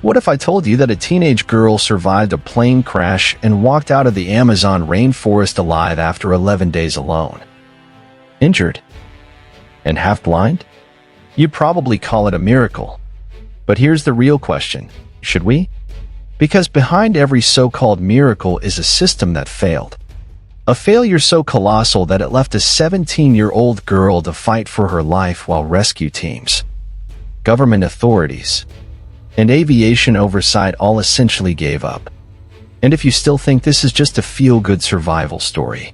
What if I told you that a teenage girl survived a plane crash and walked out of the Amazon rainforest alive after 11 days alone? Injured? And half blind? You'd probably call it a miracle. But here's the real question, should we? Because behind every so-called miracle is a system that failed. A failure so colossal that it left a 17-year-old girl to fight for her life while rescue teams, government authorities, and aviation oversight all essentially gave up. And if you still think this is just a feel-good survival story,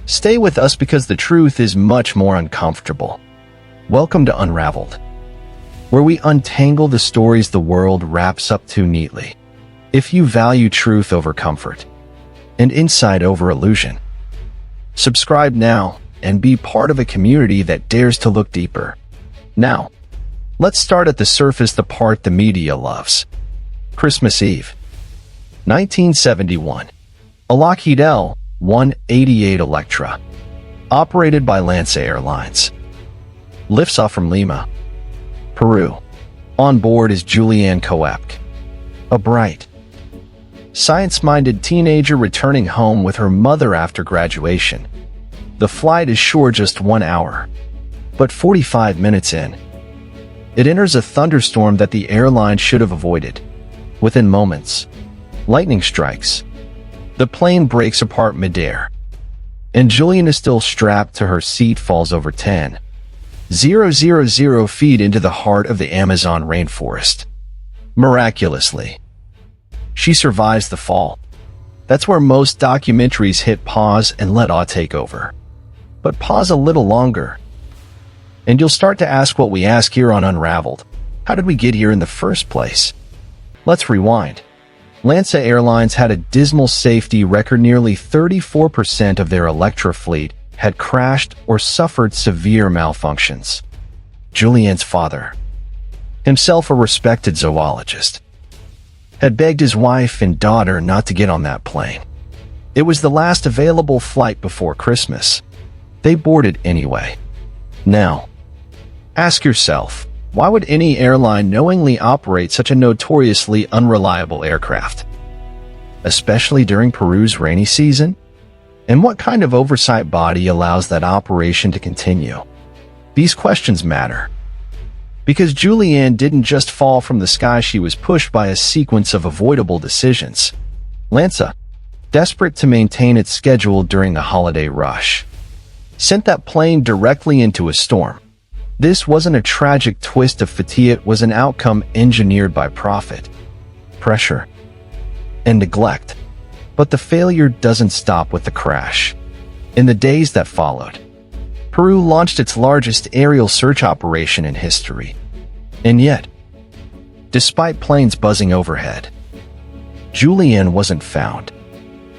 stay with us because the truth is much more uncomfortable. Welcome to Unraveled, where we untangle the stories the world wraps up too neatly. If you value truth over comfort and insight over illusion, subscribe now and be part of a community that dares to look deeper. Now, let's start at the surface, the part the media loves. Christmas Eve, 1971. A Lockheed L-188 Electra, operated by Lanza Airlines, lifts off from Lima, Peru. On board is Juliane Koepcke, a bright, science-minded teenager returning home with her mother after graduation. The flight is sure just 1 hour, but 45 minutes in, it enters a thunderstorm that the airline should have avoided. Within moments, lightning strikes. The plane breaks apart midair, and Juliane is still strapped to her seat, falls over 10,000 feet into the heart of the Amazon rainforest. Miraculously, she survives the fall. That's where most documentaries hit pause and let awe take over. But pause a little longer, and you'll start to ask what we ask here on Unraveled. How did we get here in the first place? Let's rewind. Lanza Airlines had a dismal safety record. Nearly 34% of their Electra fleet had crashed or suffered severe malfunctions. Juliane's father, himself a respected zoologist, had begged his wife and daughter not to get on that plane. It was the last available flight before Christmas. They boarded anyway. Now, ask yourself, why would any airline knowingly operate such a notoriously unreliable aircraft, especially during Peru's rainy season? And what kind of oversight body allows that operation to continue? These questions matter, because Juliane didn't just fall from the sky. She was pushed by a sequence of avoidable decisions. Lanza, desperate to maintain its schedule during the holiday rush, sent that plane directly into a storm. This wasn't a tragic twist of fate, it was an outcome engineered by profit, pressure, and neglect. But the failure doesn't stop with the crash. In the days that followed, Peru launched its largest aerial search operation in history. And yet, despite planes buzzing overhead, Juliane wasn't found.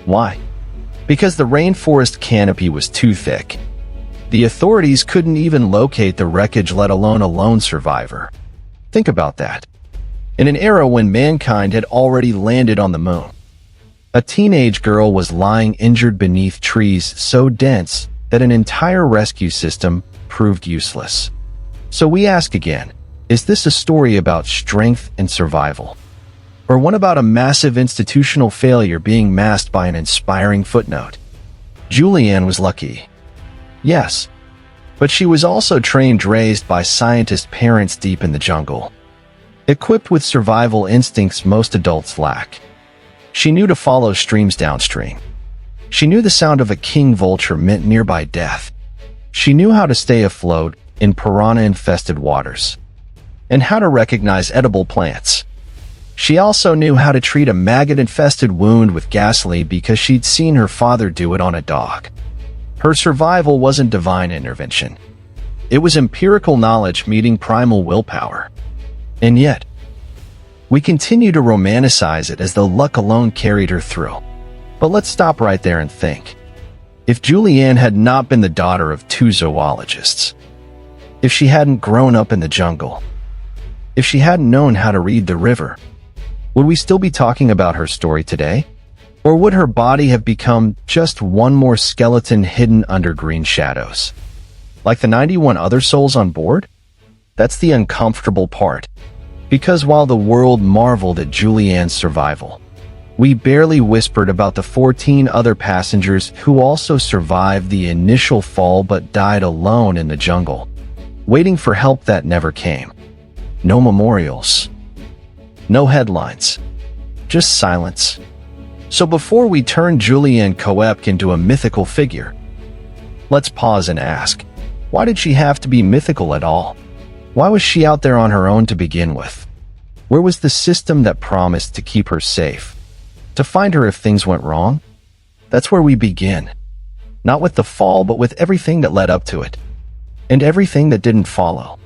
Why? Because the rainforest canopy was too thick. The authorities couldn't even locate the wreckage, let alone a lone survivor. Think about that. In an era when mankind had already landed on the moon, a teenage girl was lying injured beneath trees so dense that an entire rescue system proved useless. So we ask again, is this a story about strength and survival, or one about a massive institutional failure being masked by an inspiring footnote? Juliane was lucky. Yes, but she was also trained, raised by scientist parents deep in the jungle, equipped with survival instincts most adults lack. She knew to follow streams downstream. She knew the sound of a king vulture meant nearby death. She knew how to stay afloat in piranha-infested waters, and how to recognize edible plants. She also knew how to treat a maggot-infested wound with gasoline because she'd seen her father do it on a dog. Her survival wasn't divine intervention. It was empirical knowledge meeting primal willpower. And yet, we continue to romanticize it as though luck alone carried her through. But let's stop right there and think. If Juliane had not been the daughter of two zoologists, if she hadn't grown up in the jungle, if she hadn't known how to read the river, would we still be talking about her story today? Or would her body have become just one more skeleton hidden under green shadows? Like the 91 other souls on board? That's the uncomfortable part. Because while the world marveled at Juliane's survival, we barely whispered about the 14 other passengers who also survived the initial fall but died alone in the jungle, waiting for help that never came. No memorials. No headlines. Just silence. So before we turn Juliane Koepcke into a mythical figure, let's pause and ask, why did she have to be mythical at all? Why was she out there on her own to begin with? Where was the system that promised to keep her safe? To find her if things went wrong? That's where we begin. Not with the fall, but with everything that led up to it. And everything that didn't follow.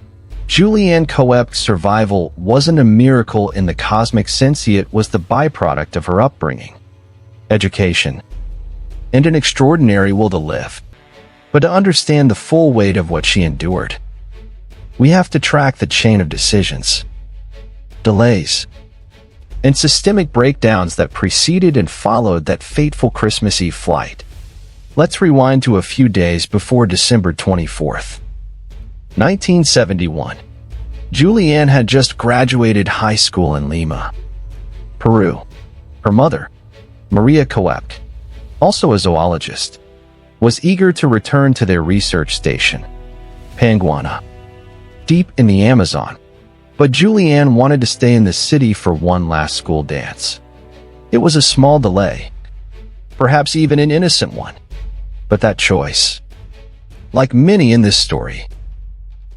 Juliane Koepcke's survival wasn't a miracle in the cosmic sense, it was the byproduct of her upbringing, education, and an extraordinary will to live. But to understand the full weight of what she endured, we have to track the chain of decisions, delays, and systemic breakdowns that preceded and followed that fateful Christmas Eve flight. Let's rewind to a few days before December 24th. 1971. Juliane had just graduated high school in Lima, Peru. Her mother, Maria Koepcke, also a zoologist, was eager to return to their research station, Panguana, deep in the Amazon. But Juliane wanted to stay in the city for one last school dance. It was a small delay, perhaps even an innocent one. But that choice, like many in this story,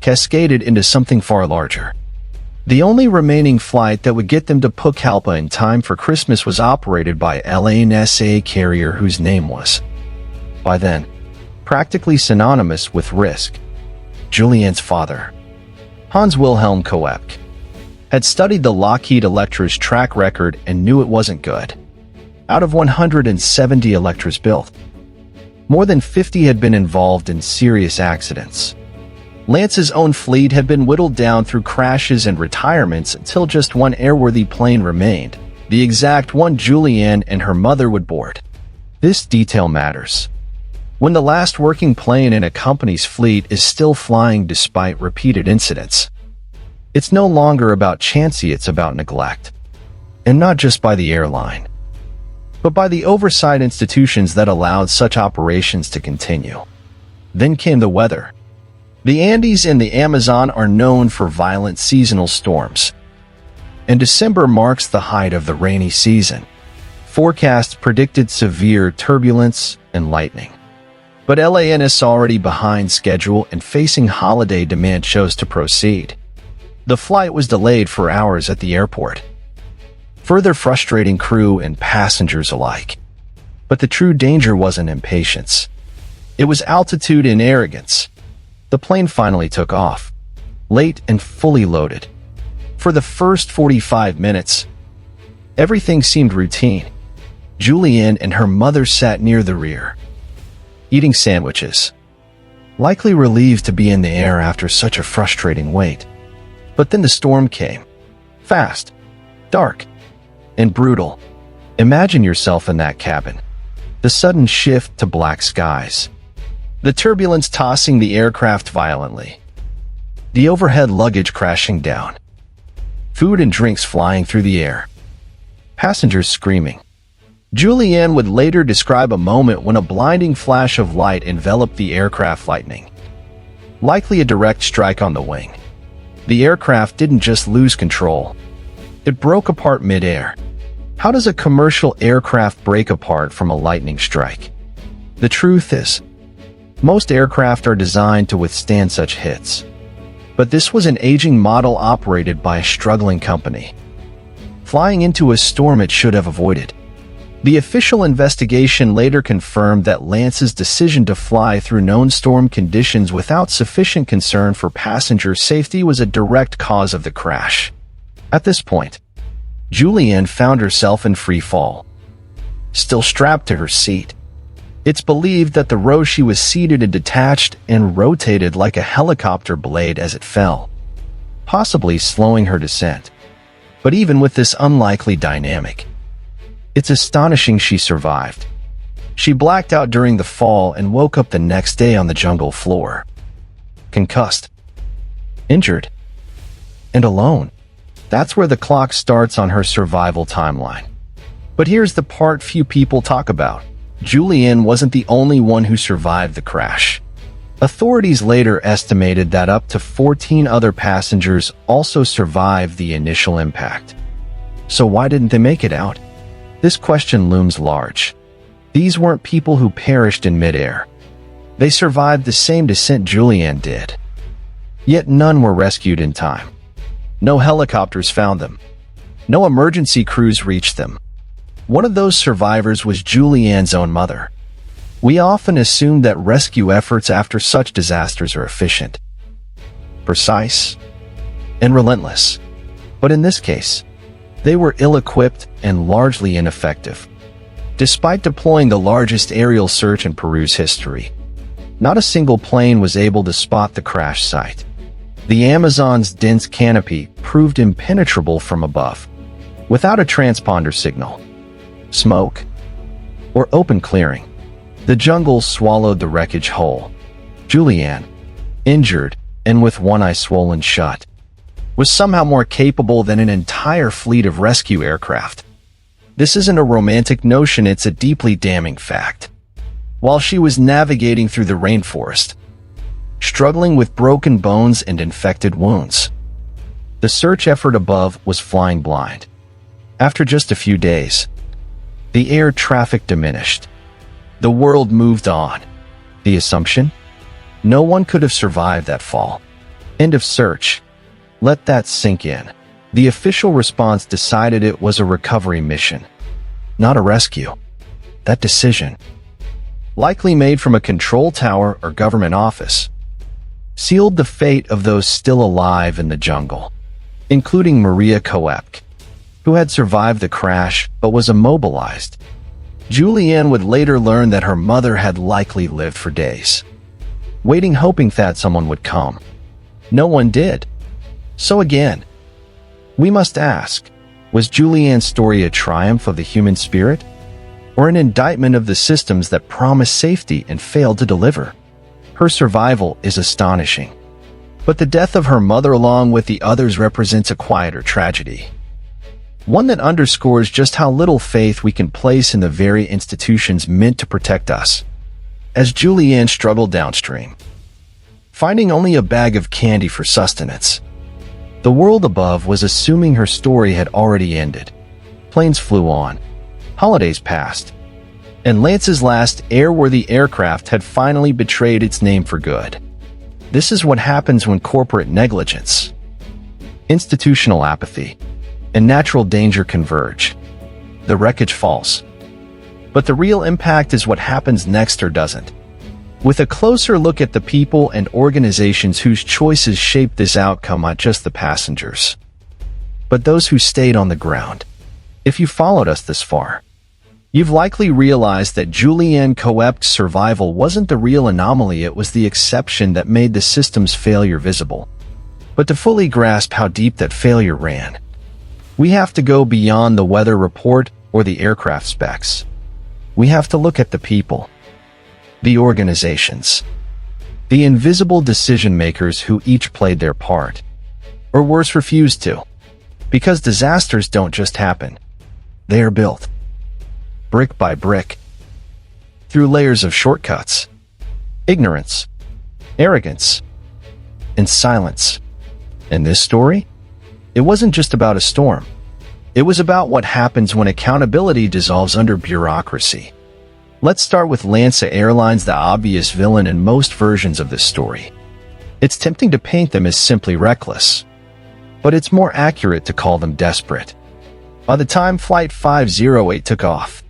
cascaded into something far larger. The only remaining flight that would get them to Pucallpa in time for Christmas was operated by LANSA carrier whose name was, by then, practically synonymous with risk. Juliane's father, Hans Wilhelm Koepcke, had studied the Lockheed Electra's track record and knew it wasn't good. Out of 170 Electras built, more than 50 had been involved in serious accidents. Lance's own fleet had been whittled down through crashes and retirements until just one airworthy plane remained, the exact one Juliane and her mother would board. This detail matters. When the last working plane in a company's fleet is still flying despite repeated incidents, it's no longer about chancy, it's about neglect. And not just by the airline, but by the oversight institutions that allowed such operations to continue. Then came the weather. The Andes and the Amazon are known for violent seasonal storms, and December marks the height of the rainy season. Forecasts predicted severe turbulence and lightning. But LANS, already behind schedule and facing holiday demand, chose to proceed. The flight was delayed for hours at the airport, further frustrating crew and passengers alike. But the true danger wasn't impatience. It was altitude and arrogance. The plane finally took off, late and fully loaded. For the first 45 minutes, everything seemed routine. Juliane and her mother sat near the rear, eating sandwiches, likely relieved to be in the air after such a frustrating wait. But then the storm came. Fast, dark, and brutal. Imagine yourself in that cabin. The sudden shift to black skies. The turbulence tossing the aircraft violently. The overhead luggage crashing down. Food and drinks flying through the air. Passengers screaming. Juliane would later describe a moment when a blinding flash of light enveloped the aircraft, lightning. Likely a direct strike on the wing. The aircraft didn't just lose control. It broke apart mid-air. How does a commercial aircraft break apart from a lightning strike? The truth is, most aircraft are designed to withstand such hits. But this was an aging model operated by a struggling company, flying into a storm it should have avoided. The official investigation later confirmed that Lance's decision to fly through known storm conditions without sufficient concern for passenger safety was a direct cause of the crash. At this point, Juliane found herself in free fall, still strapped to her seat. It's believed that the row she was seated in detached and rotated like a helicopter blade as it fell, possibly slowing her descent. But even with this unlikely dynamic, it's astonishing she survived. She blacked out during the fall and woke up the next day on the jungle floor, concussed, injured, and alone. That's where the clock starts on her survival timeline. But here's the part few people talk about. Juliane wasn't the only one who survived the crash. Authorities later estimated that up to 14 other passengers also survived the initial impact. So why didn't they make it out? This question looms large. These weren't people who perished in midair. They survived the same descent Juliane did. Yet none were rescued in time. No helicopters found them. No emergency crews reached them. One of those survivors was Juliane's own mother. We often assume that rescue efforts after such disasters are efficient, precise, and relentless. But in this case, they were ill-equipped and largely ineffective. Despite deploying the largest aerial search in Peru's history, not a single plane was able to spot the crash site. The Amazon's dense canopy proved impenetrable from above, without a transponder signal, smoke, or open clearing. The jungle swallowed the wreckage whole. Juliane, injured and with one eye swollen shut, was somehow more capable than an entire fleet of rescue aircraft. This isn't a romantic notion, it's a deeply damning fact. While she was navigating through the rainforest, struggling with broken bones and infected wounds, the search effort above was flying blind. After just a few days, the air traffic diminished. The world moved on. The assumption? No one could have survived that fall. End of search. Let that sink in. The official response decided it was a recovery mission, not a rescue. That decision, likely made from a control tower or government office, sealed the fate of those still alive in the jungle, including Juliane Koepcke, who had survived the crash but was immobilized. Juliane would later learn that her mother had likely lived for days, waiting, hoping that someone would come. No one did. So again, we must ask, was Juliane's story a triumph of the human spirit, or an indictment of the systems that promised safety and failed to deliver? Her survival is astonishing, but the death of her mother along with the others represents a quieter tragedy. One that underscores just how little faith we can place in the very institutions meant to protect us. As Juliane struggled downstream, finding only a bag of candy for sustenance, the world above was assuming her story had already ended. Planes flew on, holidays passed, and Lance's last airworthy aircraft had finally betrayed its name for good. This is what happens when corporate negligence, institutional apathy, and natural danger converge. The wreckage falls. But the real impact is what happens next or doesn't. With a closer look at the people and organizations whose choices shaped this outcome, not just the passengers, but those who stayed on the ground. If you followed us this far, you've likely realized that Juliane Koepcke's survival wasn't the real anomaly, it was the exception that made the system's failure visible. But to fully grasp how deep that failure ran, we have to go beyond the weather report or the aircraft specs. We have to look at the people, the organizations, the invisible decision-makers who each played their part, or worse, refused to. Because disasters don't just happen. They are built, brick by brick, through layers of shortcuts, ignorance, arrogance, and silence. In this story, it wasn't just about a storm. It was about what happens when accountability dissolves under bureaucracy. Let's start with LANSA Airlines, the obvious villain in most versions of this story. It's tempting to paint them as simply reckless, but it's more accurate to call them desperate. By the time Flight 508 took off,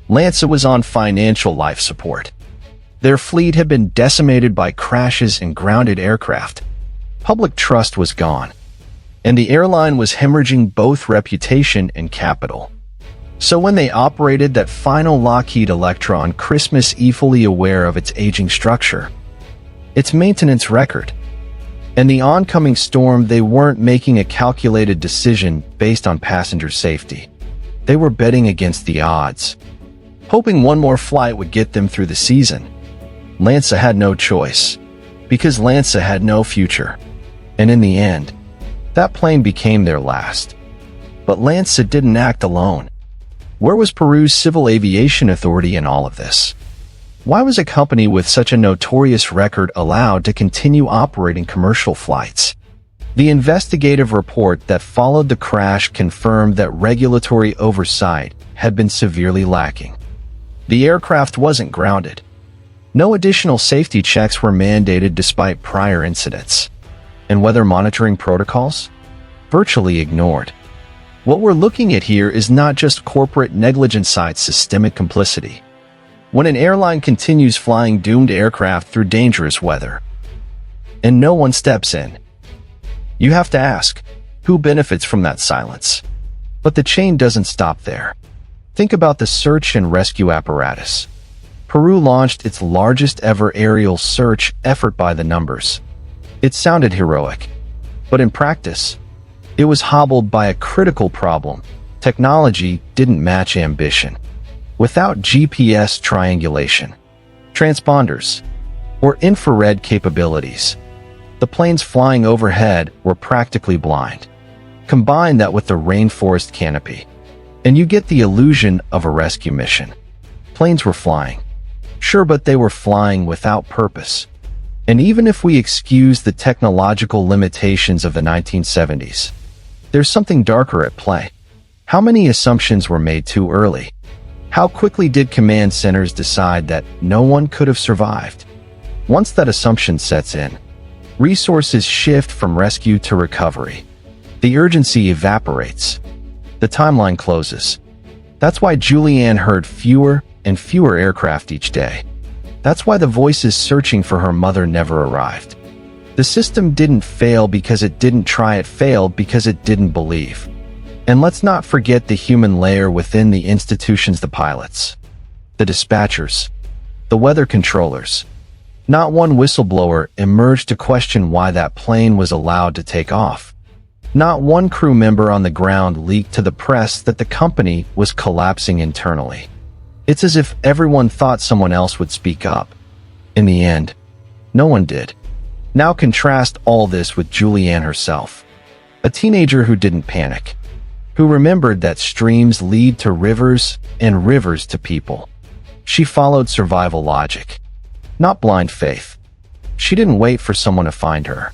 LANSA was on financial life support. Their fleet had been decimated by crashes and grounded aircraft. Public trust was gone, and the airline was hemorrhaging both reputation and capital. So when they operated that final Lockheed Electra on Christmas Eve, fully aware of its aging structure, its maintenance record, and the oncoming storm, they weren't making a calculated decision based on passenger safety. They were betting against the odds, hoping one more flight would get them through the season. LANSA had no choice, because LANSA had no future. And in the end, That plane became their last. But Lancet didn't act alone. Where was Peru's Civil Aviation Authority in all of this? Why was a company with such a notorious record allowed to continue operating commercial flights? The investigative report that followed the crash confirmed that regulatory oversight had been severely lacking. The aircraft wasn't grounded. No additional safety checks were mandated despite prior incidents. And weather monitoring protocols? Virtually ignored. What we're looking at here is not just corporate negligence, it's systemic complicity. When an airline continues flying doomed aircraft through dangerous weather, and no one steps in, you have to ask, who benefits from that silence? But the chain doesn't stop there. Think about the search and rescue apparatus. Peru launched its largest ever aerial search effort by the numbers. It sounded heroic, but in practice, it was hobbled by a critical problem. Technology didn't match ambition. Without GPS triangulation, transponders, or infrared capabilities, the planes flying overhead were practically blind. Combine that with the rainforest canopy, and you get the illusion of a rescue mission. Planes were flying. Sure, but they were flying without purpose. And even if we excuse the technological limitations of the 1970s, there's something darker at play. How many assumptions were made too early? How quickly did command centers decide that no one could have survived? Once that assumption sets in, resources shift from rescue to recovery. The urgency evaporates. The timeline closes. That's why Juliane heard fewer and fewer aircraft each day. That's why the voices searching for her mother never arrived. The system didn't fail because it didn't try, it failed because it didn't believe. And let's not forget the human layer within the institutions: the pilots, the dispatchers, the weather controllers. Not one whistleblower emerged to question why that plane was allowed to take off. Not one crew member on the ground leaked to the press that the company was collapsing internally. It's as if everyone thought someone else would speak up. In the end, no one did. Now contrast all this with Juliane herself, a teenager who didn't panic, who remembered that streams lead to rivers and rivers to people. She followed survival logic, not blind faith. She didn't wait for someone to find her.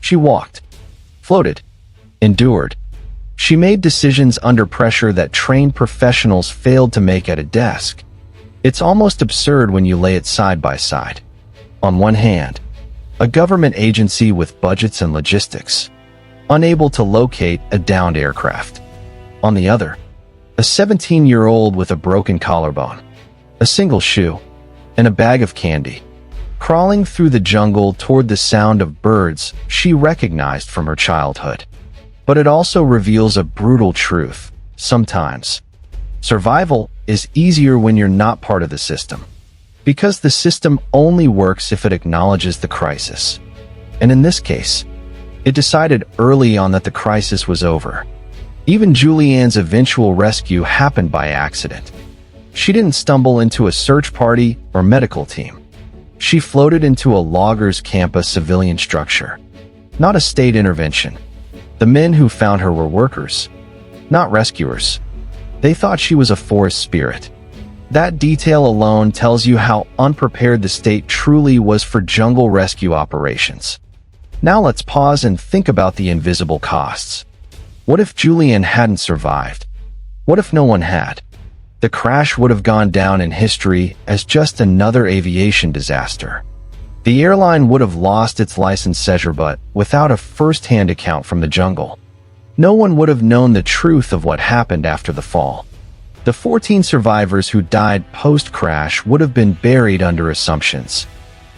She walked, floated, endured. She made decisions under pressure that trained professionals failed to make at a desk. It's almost absurd when you lay it side by side. On one hand, a government agency with budgets and logistics, unable to locate a downed aircraft. On the other, a 17-year-old with a broken collarbone, a single shoe, and a bag of candy, crawling through the jungle toward the sound of birds she recognized from her childhood. But it also reveals a brutal truth. Sometimes, survival is easier when you're not part of the system, because the system only works if it acknowledges the crisis. And in this case, it decided early on that the crisis was over. Even Juliane's eventual rescue happened by accident. She didn't stumble into a search party or medical team. She floated into a loggers' camp, a civilian structure, not a state intervention. The men who found her were workers, not rescuers. They thought she was a forest spirit. That detail alone tells you how unprepared the state truly was for jungle rescue operations. Now let's pause and think about the invisible costs. What if Juliane hadn't survived? What if no one had? The crash would have gone down in history as just another aviation disaster. The airline would have lost its licensure, but without a first-hand account from the jungle, no one would have known the truth of what happened after the fall. The 14 survivors who died post-crash would have been buried under assumptions.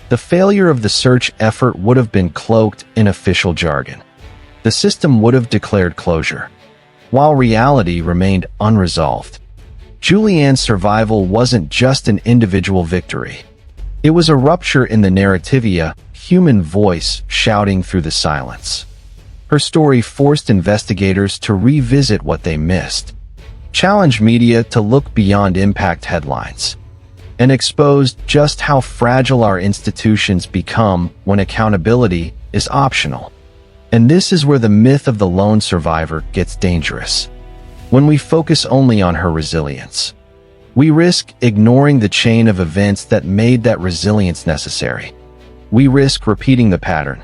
The failure of the search effort would have been cloaked in official jargon. The system would have declared closure, while reality remained unresolved. Juliane's survival wasn't just an individual victory. It was a rupture in the narrative, a human voice shouting through the silence. Her story forced investigators to revisit what they missed, challenged media to look beyond impact headlines, and exposed just how fragile our institutions become when accountability is optional. And this is where the myth of the lone survivor gets dangerous. When we focus only on her resilience, we risk ignoring the chain of events that made that resilience necessary. We risk repeating the pattern,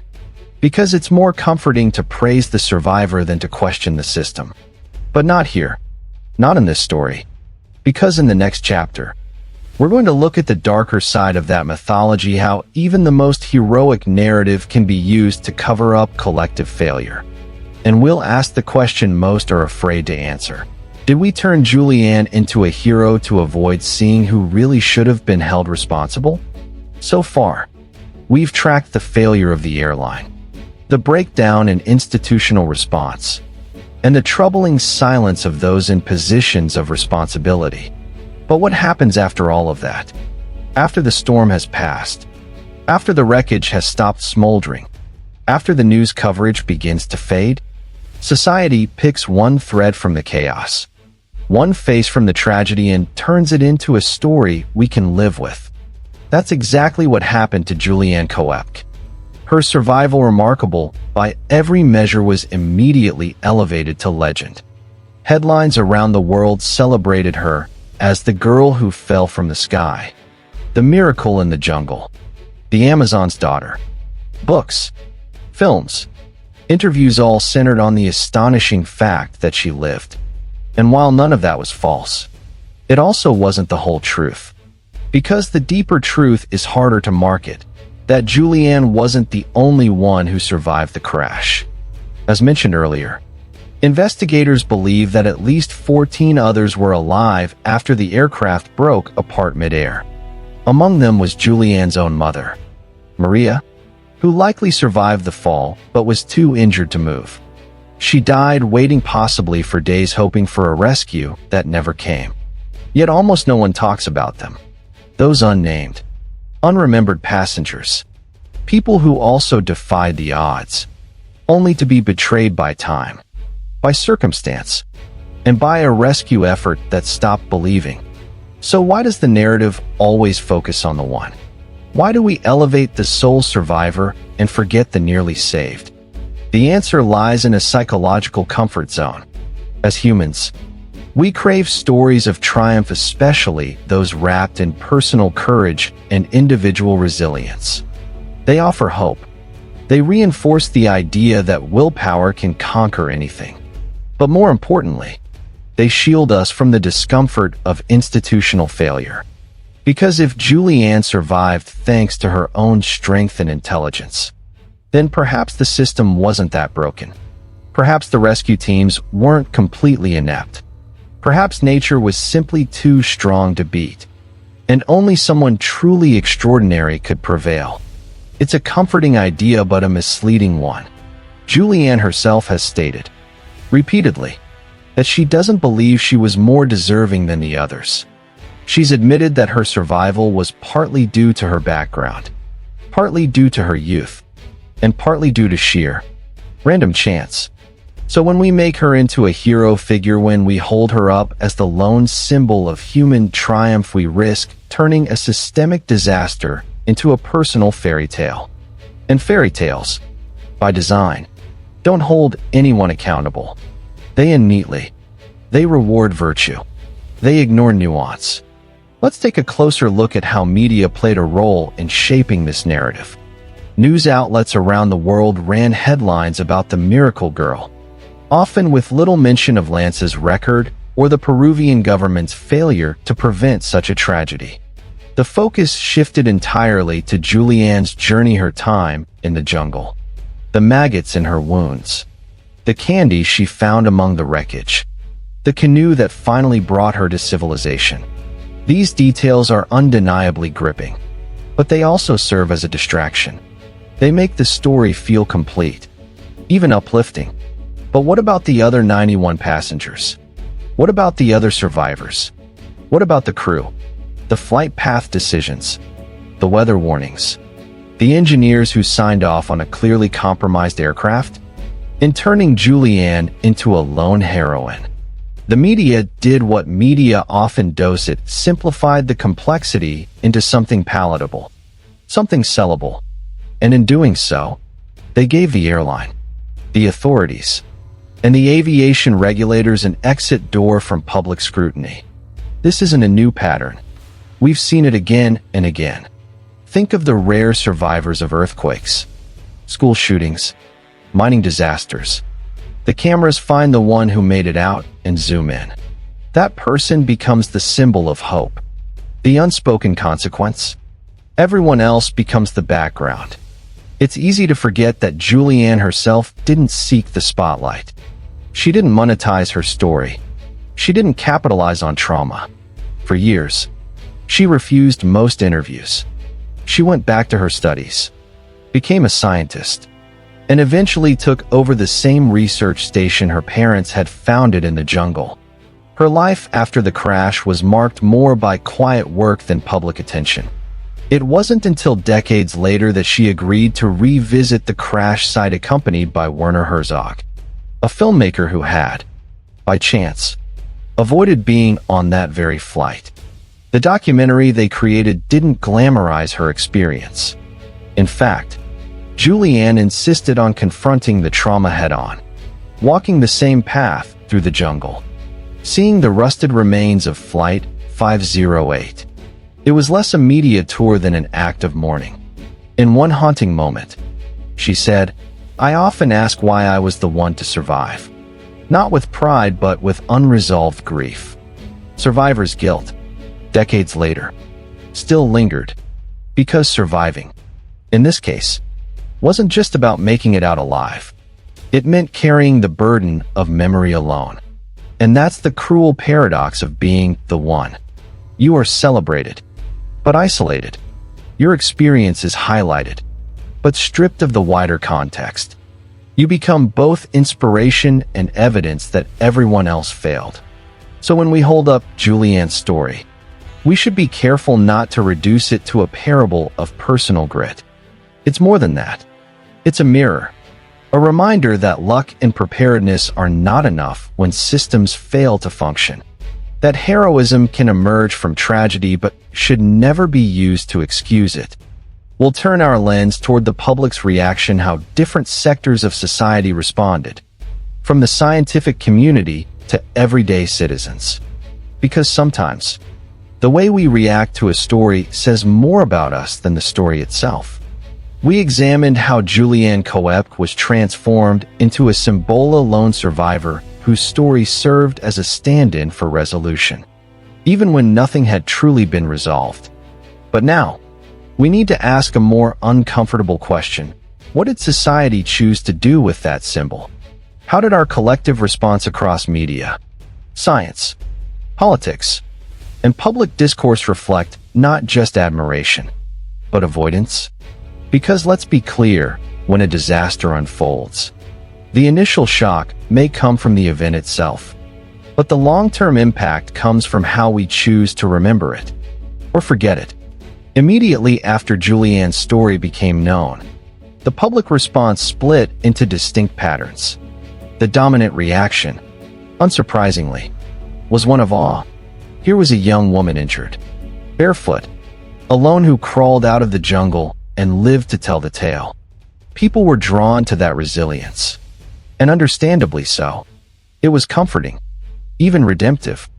because it's more comforting to praise the survivor than to question the system. But not here. Not in this story. Because in the next chapter, we're going to look at the darker side of that mythology, how even the most heroic narrative can be used to cover up collective failure. And we'll ask the question most are afraid to answer. Did we turn Juliane into a hero to avoid seeing who really should have been held responsible? So far, we've tracked the failure of the airline, the breakdown in institutional response, and the troubling silence of those in positions of responsibility. But what happens after all of that? After the storm has passed, after the wreckage has stopped smoldering, after the news coverage begins to fade, society picks one thread from the chaos, one face from the tragedy, and turns it into a story we can live with. That's exactly what happened to Juliane Koepcke. Her survival, remarkable by every measure, was immediately elevated to legend. Headlines around the world celebrated her as the girl who fell from the sky, the miracle in the jungle, the Amazon's daughter. Books, films, interviews all centered on the astonishing fact that she lived. And while none of that was false, it also wasn't the whole truth. Because the deeper truth is harder to market, that Juliane wasn't the only one who survived the crash. As mentioned earlier, investigators believe that at least 14 others were alive after the aircraft broke apart midair. Among them was Juliane's own mother, Maria, who likely survived the fall but was too injured to move. She died waiting possibly for days, hoping for a rescue that never came. Yet almost no one talks about them. Those unnamed, unremembered passengers, people who also defied the odds, only to be betrayed by time, by circumstance, and by a rescue effort that stopped believing. So why does the narrative always focus on the one? Why do we elevate the sole survivor and forget the nearly saved? The answer lies in a psychological comfort zone. As humans, we crave stories of triumph, especially those wrapped in personal courage and individual resilience. They offer hope. They reinforce the idea that willpower can conquer anything. But more importantly, they shield us from the discomfort of institutional failure. Because if Juliane survived thanks to her own strength and intelligence, then perhaps the system wasn't that broken. Perhaps the rescue teams weren't completely inept. Perhaps nature was simply too strong to beat, and only someone truly extraordinary could prevail. It's a comforting idea, but a misleading one. Juliane herself has stated, repeatedly, that she doesn't believe she was more deserving than the others. She's admitted that her survival was partly due to her background, partly due to her youth, and partly due to sheer, random chance. So when we make her into a hero figure, when we hold her up as the lone symbol of human triumph, we risk turning a systemic disaster into a personal fairy tale. And fairy tales, by design, don't hold anyone accountable. They end neatly. They reward virtue. They ignore nuance. Let's take a closer look at how media played a role in shaping this narrative. News outlets around the world ran headlines about the miracle girl, often with little mention of Lance's record or the Peruvian government's failure to prevent such a tragedy. The focus shifted entirely to Juliane's journey, her time in the jungle, the maggots in her wounds, the candy she found among the wreckage, the canoe that finally brought her to civilization. These details are undeniably gripping, but they also serve as a distraction. They make the story feel complete, even uplifting. But what about the other 91 passengers? What about the other survivors? What about the crew? The flight path decisions? The weather warnings? The engineers who signed off on a clearly compromised aircraft? In turning Juliane into a lone heroine, the media did what media often does: it simplified the complexity into something palatable, something sellable. And in doing so, they gave the airline, the authorities, and the aviation regulators an exit door from public scrutiny. This isn't a new pattern. We've seen it again and again. Think of the rare survivors of earthquakes, school shootings, mining disasters. The cameras find the one who made it out and zoom in. That person becomes the symbol of hope, the unspoken consequence. Everyone else becomes the background. It's easy to forget that Juliane herself didn't seek the spotlight. She didn't monetize her story. She didn't capitalize on trauma. For years, she refused most interviews. She went back to her studies, became a scientist, and eventually took over the same research station her parents had founded in the jungle. Her life after the crash was marked more by quiet work than public attention. It wasn't until decades later that she agreed to revisit the crash site accompanied by Werner Herzog, a filmmaker who had, by chance, avoided being on that very flight. The documentary they created didn't glamorize her experience. In fact, Juliane insisted on confronting the trauma head-on, walking the same path through the jungle, seeing the rusted remains of Flight 508. It was less a media tour than an act of mourning. In one haunting moment, she said, "I often ask why I was the one to survive. Not with pride, but with unresolved grief." Survivor's guilt, decades later, still lingered, because surviving, in this case, wasn't just about making it out alive. It meant carrying the burden of memory alone. And that's the cruel paradox of being the one. You are celebrated, but isolated. Your experience is highlighted, but stripped of the wider context. You become both inspiration and evidence that everyone else failed. So when we hold up Juliane's story, we should be careful not to reduce it to a parable of personal grit. It's more than that. It's a mirror, a reminder that luck and preparedness are not enough when systems fail to function. That heroism can emerge from tragedy but should never be used to excuse it. We'll turn our lens toward the public's reaction, how different sectors of society responded, from the scientific community to everyday citizens. Because sometimes, the way we react to a story says more about us than the story itself. We examined how Juliane Koepcke was transformed into a Simbola lone survivor whose story served as a stand-in for resolution, even when nothing had truly been resolved. But now, we need to ask a more uncomfortable question. What did society choose to do with that symbol? How did our collective response across media, science, politics, and public discourse reflect not just admiration, but avoidance? Because let's be clear, when a disaster unfolds, the initial shock may come from the event itself, but the long-term impact comes from how we choose to remember it, or forget it. Immediately after Juliane's story became known, the public response split into distinct patterns. The dominant reaction, unsurprisingly, was one of awe. Here was a young woman injured, barefoot, alone, who crawled out of the jungle and lived to tell the tale. People were drawn to that resilience, and understandably so. It was comforting, even redemptive,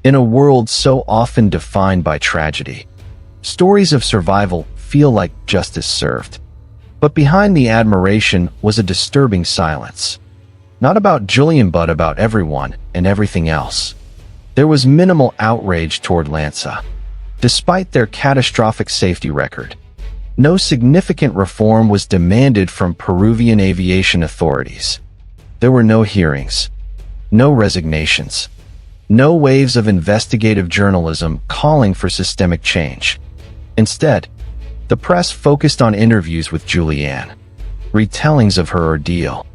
in a world so often defined by tragedy. Stories of survival feel like justice served. But behind the admiration was a disturbing silence. Not about Juliane, but about everyone and everything else. There was minimal outrage toward Lanza. Despite their catastrophic safety record, no significant reform was demanded from Peruvian aviation authorities. There were no hearings, no resignations, no waves of investigative journalism calling for systemic change. Instead, the press focused on interviews with Juliane, retellings of her ordeal,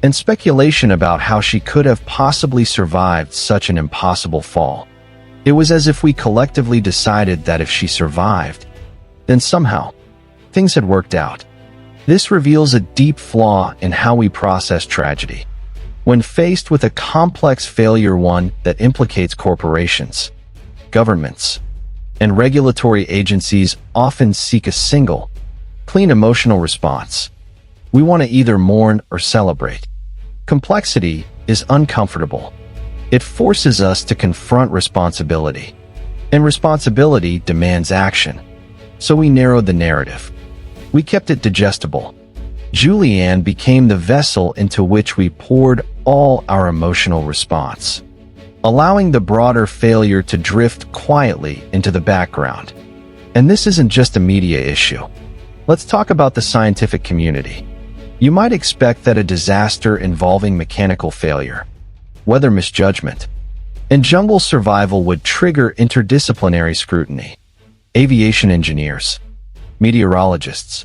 and speculation about how she could have possibly survived such an impossible fall. It was as if we collectively decided that if she survived, then somehow, things had worked out. This reveals a deep flaw in how we process tragedy. When faced with a complex failure, one that implicates corporations, governments, and regulatory agencies, often seek a single, clean emotional response. We want to either mourn or celebrate. Complexity is uncomfortable. It forces us to confront responsibility, and responsibility demands action. So we narrowed the narrative. We kept it digestible. Juliane became the vessel into which we poured all our emotional response, allowing the broader failure to drift quietly into the background. And this isn't just a media issue. Let's talk about the scientific community. You might expect that a disaster involving mechanical failure, weather misjudgment, and jungle survival would trigger interdisciplinary scrutiny. Aviation engineers, meteorologists,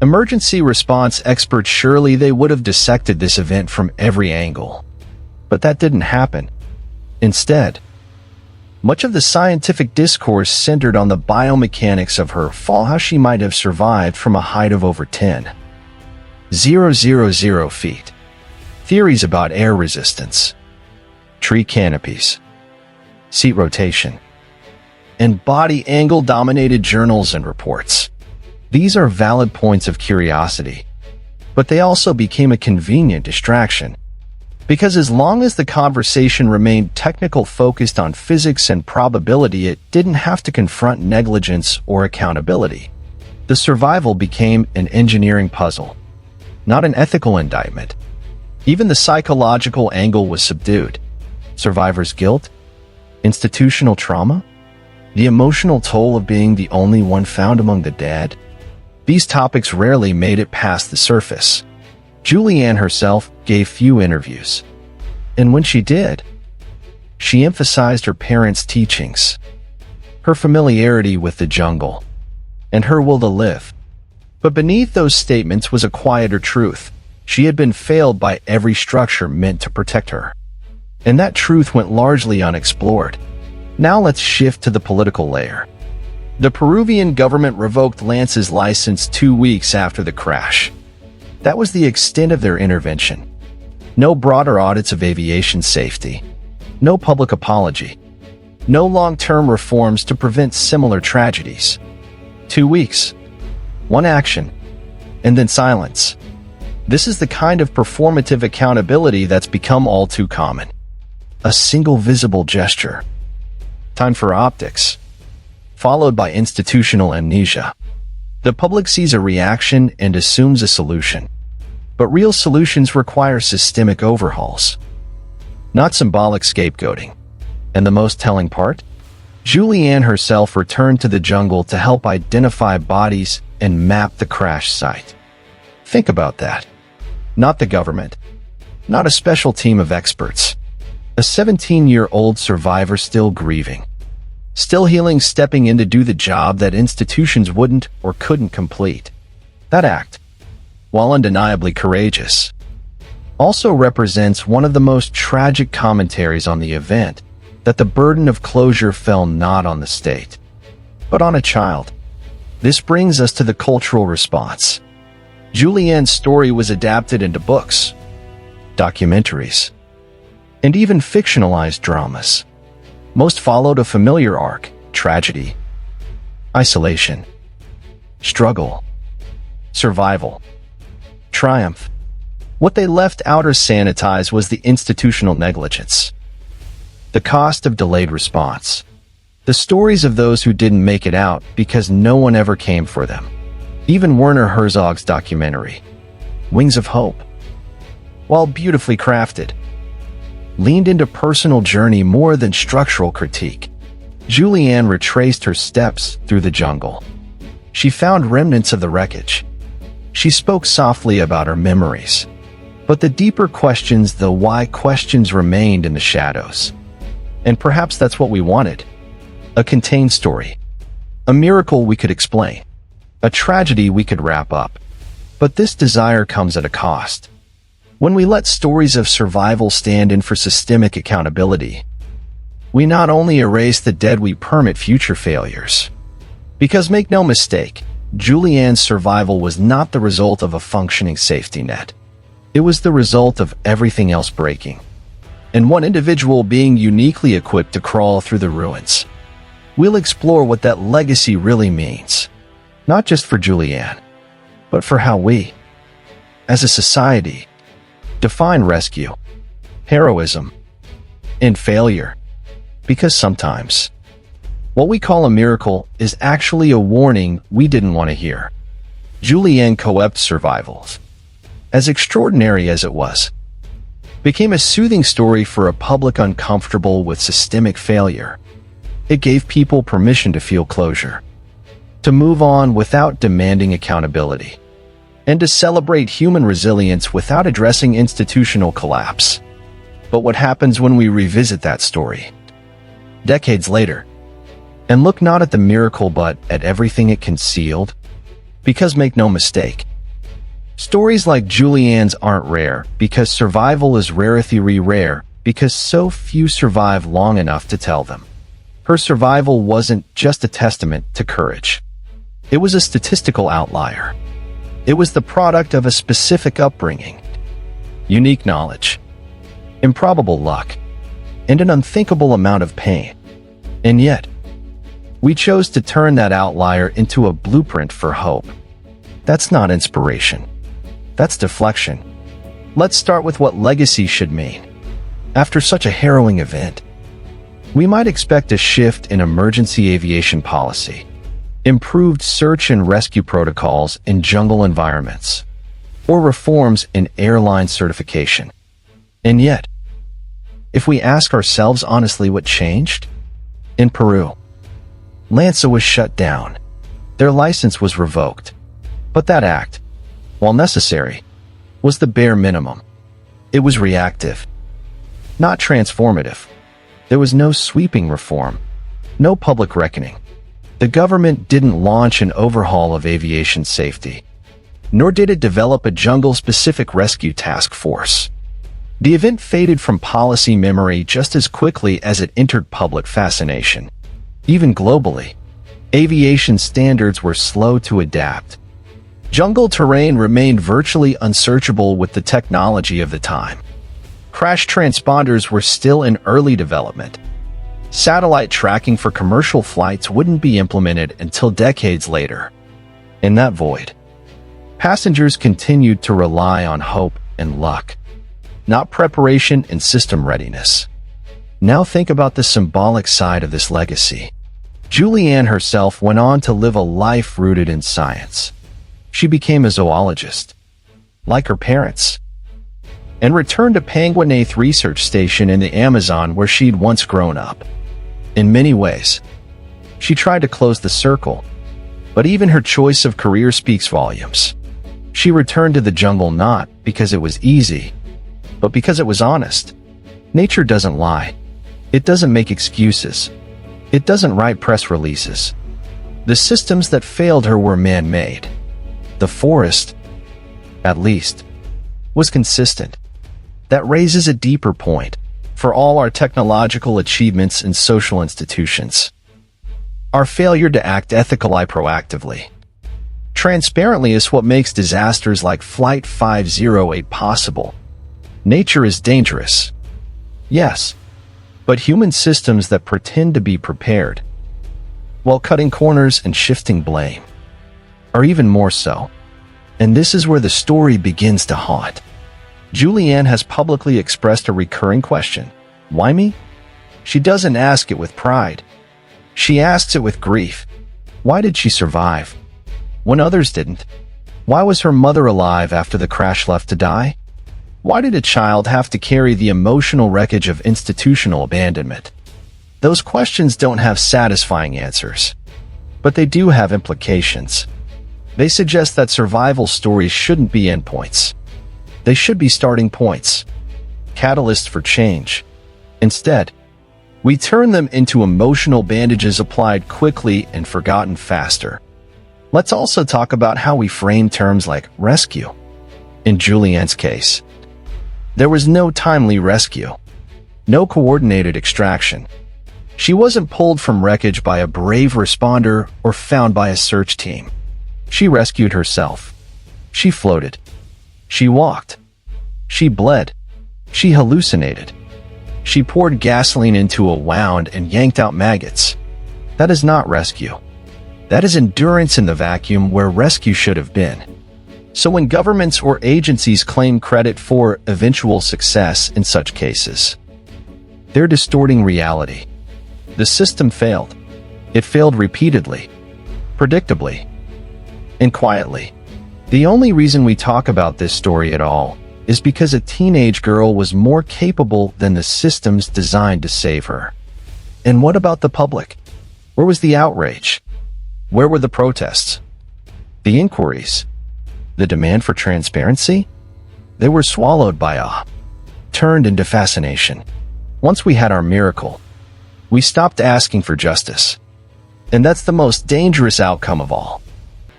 emergency response experts, surely they would have dissected this event from every angle. But that didn't happen. Instead, much of the scientific discourse centered on the biomechanics of her fall, how she might have survived from a height of over 10,000 feet. Theories about air resistance, tree canopies, seat rotation, and body angle dominated journals and reports. These are valid points of curiosity, but they also became a convenient distraction. Because as long as the conversation remained technical, focused on physics and probability, it didn't have to confront negligence or accountability. The survival became an engineering puzzle, not an ethical indictment. Even the psychological angle was subdued. Survivor's guilt? Institutional trauma? The emotional toll of being the only one found among the dead? These topics rarely made it past the surface. Juliane herself gave few interviews, and when she did, she emphasized her parents' teachings, her familiarity with the jungle, and her will to live. But beneath those statements was a quieter truth. She had been failed by every structure meant to protect her, and that truth went largely unexplored. Now let's shift to the political layer. The Peruvian government revoked Lance's license 2 weeks after the crash. That was the extent of their intervention. No broader audits of aviation safety, no public apology, no long-term reforms to prevent similar tragedies. 2 weeks, one action, and then silence. This is the kind of performative accountability that's become all too common. A single visible gesture. Time for optics, followed by institutional amnesia. The public sees a reaction and assumes a solution. But real solutions require systemic overhauls, not symbolic scapegoating. And the most telling part? Juliane herself returned to the jungle to help identify bodies and map the crash site. Think about that. Not the government, not a special team of experts. A 17-year-old survivor still grieving, still healing, stepping in to do the job that institutions wouldn't or couldn't complete. That act, while undeniably courageous, also represents one of the most tragic commentaries on the event, that the burden of closure fell not on the state, but on a child. This brings us to the cultural response. Juliane's story was adapted into books, documentaries, and even fictionalized dramas. Most followed a familiar arc: tragedy, isolation, struggle, survival, triumph. What they left out or sanitized was the institutional negligence, the cost of delayed response, the stories of those who didn't make it out because no one ever came for them. Even Werner Herzog's documentary, Wings of Hope, while beautifully crafted, leaned into personal journey more than structural critique. Juliane retraced her steps through the jungle. She found remnants of the wreckage. She spoke softly about her memories. But the deeper questions, the why questions, remained in the shadows. And perhaps that's what we wanted. A contained story. A miracle we could explain. A tragedy we could wrap up. But this desire comes at a cost. When we let stories of survival stand in for systemic accountability, we not only erase the dead, we permit future failures. Because make no mistake, Juliane's survival was not the result of a functioning safety net. It was the result of everything else breaking, and one individual being uniquely equipped to crawl through the ruins. We'll explore what that legacy really means, not just for Juliane, but for how we, as a society, Define rescue, heroism, and failure. Because sometimes, what we call a miracle is actually a warning we didn't want to hear. Juliane Koepcke's survival, as extraordinary as it was, became a soothing story for a public uncomfortable with systemic failure. It gave people permission to feel closure, to move on without demanding accountability, and to celebrate human resilience without addressing institutional collapse. But what happens when we revisit that story decades later and look not at the miracle but at everything it concealed? Because make no mistake, stories like Juliane's aren't rare because survival is raretheory rare because so few survive long enough to tell them. Her survival wasn't just a testament to courage. It was a statistical outlier. It was the product of a specific upbringing, unique knowledge, improbable luck, and an unthinkable amount of pain. And yet, we chose to turn that outlier into a blueprint for hope. That's not inspiration. That's deflection. Let's start with what legacy should mean. After such a harrowing event, we might expect a shift in emergency aviation policy, improved search and rescue protocols in jungle environments, or reforms in airline certification. And yet, if we ask ourselves honestly what changed? In Peru, LANSA was shut down. Their license was revoked. But that act, while necessary, was the bare minimum. It was reactive, not transformative. There was no sweeping reform, no public reckoning. The government didn't launch an overhaul of aviation safety, nor did it develop a jungle-specific rescue task force. The event faded from policy memory just as quickly as it entered public fascination. Even globally, aviation standards were slow to adapt. Jungle terrain remained virtually unsearchable with the technology of the time. Crash transponders were still in early development. Satellite tracking for commercial flights wouldn't be implemented until decades later. In that void, passengers continued to rely on hope and luck, not preparation and system readiness. Now think about the symbolic side of this legacy. Juliane herself went on to live a life rooted in science. She became a zoologist, like her parents, and returned to Penguin 8th Research Station in the Amazon where she'd once grown up. In many ways, she tried to close the circle, but even her choice of career speaks volumes. She returned to the jungle not because it was easy, but because it was honest. Nature doesn't lie. It doesn't make excuses. It doesn't write press releases. The systems that failed her were man-made. The forest, at least, was consistent. That raises a deeper point for all our technological achievements in social institutions. Our failure to act ethically proactively. Transparently is what makes disasters like Flight 508 possible. Nature is dangerous. Yes, but human systems that pretend to be prepared, while cutting corners and shifting blame, are even more so. And this is where the story begins to haunt. Juliane has publicly expressed a recurring question. Why me? She doesn't ask it with pride. She asks it with grief. Why did she survive when others didn't? Why was her mother alive after the crash left to die? Why did a child have to carry the emotional wreckage of institutional abandonment? Those questions don't have satisfying answers, but they do have implications. They suggest that survival stories shouldn't be endpoints. They should be starting points, catalysts for change. Instead, we turn them into emotional bandages applied quickly and forgotten faster. Let's also talk about how we frame terms like rescue. In Juliane's case, there was no timely rescue, no coordinated extraction. She wasn't pulled from wreckage by a brave responder or found by a search team. She rescued herself. She floated. She walked. She bled. She hallucinated. She poured gasoline into a wound and yanked out maggots. That is not rescue. That is endurance in the vacuum where rescue should have been. So when governments or agencies claim credit for eventual success in such cases, they're distorting reality. The system failed. It failed repeatedly, predictably, and quietly. The only reason we talk about this story at all is because a teenage girl was more capable than the systems designed to save her. And what about the public? Where was the outrage? Where were the protests? The inquiries? The demand for transparency? They were swallowed by awe, turned into fascination. Once we had our miracle, we stopped asking for justice. And that's the most dangerous outcome of all.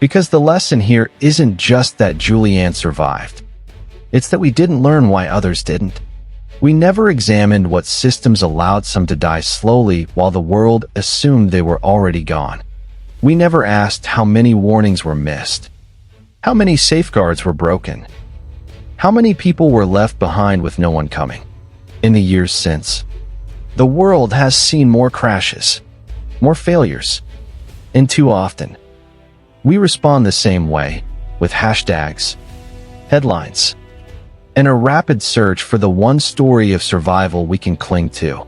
Because the lesson here isn't just that Juliane survived. It's that we didn't learn why others didn't. We never examined what systems allowed some to die slowly while the world assumed they were already gone. We never asked how many warnings were missed, how many safeguards were broken, how many people were left behind with no one coming. In the years since, the world has seen more crashes, more failures, and too often, we respond the same way, with hashtags, headlines, and a rapid search for the one story of survival we can cling to.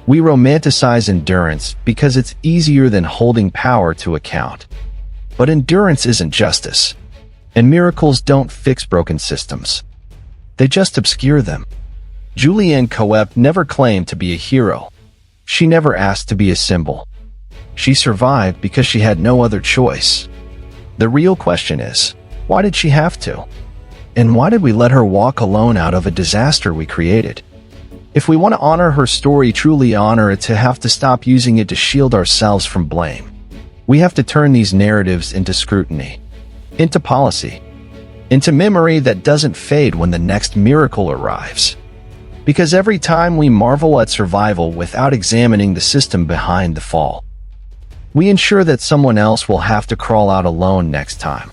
We romanticize endurance because it's easier than holding power to account. But endurance isn't justice, and miracles don't fix broken systems. They just obscure them. Juliane Koepcke never claimed to be a hero. She never asked to be a symbol. She survived because she had no other choice. The real question is, why did she have to? And why did we let her walk alone out of a disaster we created? If we want to honor her story, truly honor it, to have to stop using it to shield ourselves from blame. We have to turn these narratives into scrutiny, into policy, into memory that doesn't fade when the next miracle arrives. Because every time we marvel at survival without examining the system behind the fall, we ensure that someone else will have to crawl out alone next time.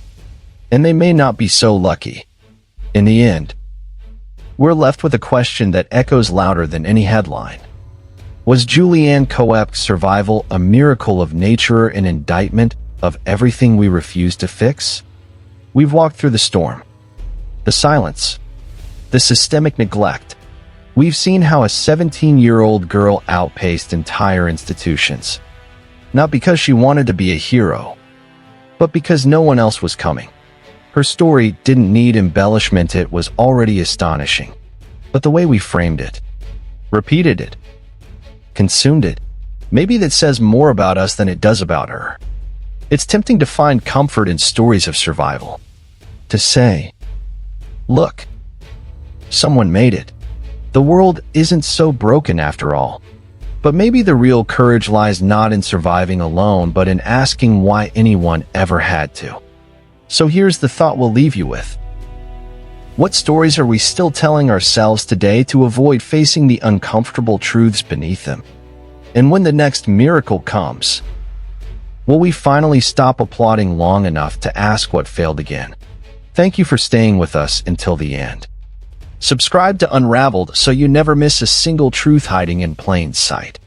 And they may not be so lucky. In the end, we're left with a question that echoes louder than any headline. Was Juliane Koepcke's survival a miracle of nature, an indictment of everything we refuse to fix? We've walked through the storm, the silence, the systemic neglect. We've seen how a 17-year-old girl outpaced entire institutions. Not because she wanted to be a hero, but because no one else was coming. Her story didn't need embellishment, it was already astonishing. But the way we framed it, repeated it, consumed it, maybe that says more about us than it does about her. It's tempting to find comfort in stories of survival. To say, look, someone made it. The world isn't so broken after all. But maybe the real courage lies not in surviving alone, but in asking why anyone ever had to. So here's the thought we'll leave you with. What stories are we still telling ourselves today to avoid facing the uncomfortable truths beneath them? And when the next miracle comes, will we finally stop applauding long enough to ask what failed again? Thank you for staying with us until the end. Subscribe to Unraveled so you never miss a single truth hiding in plain sight.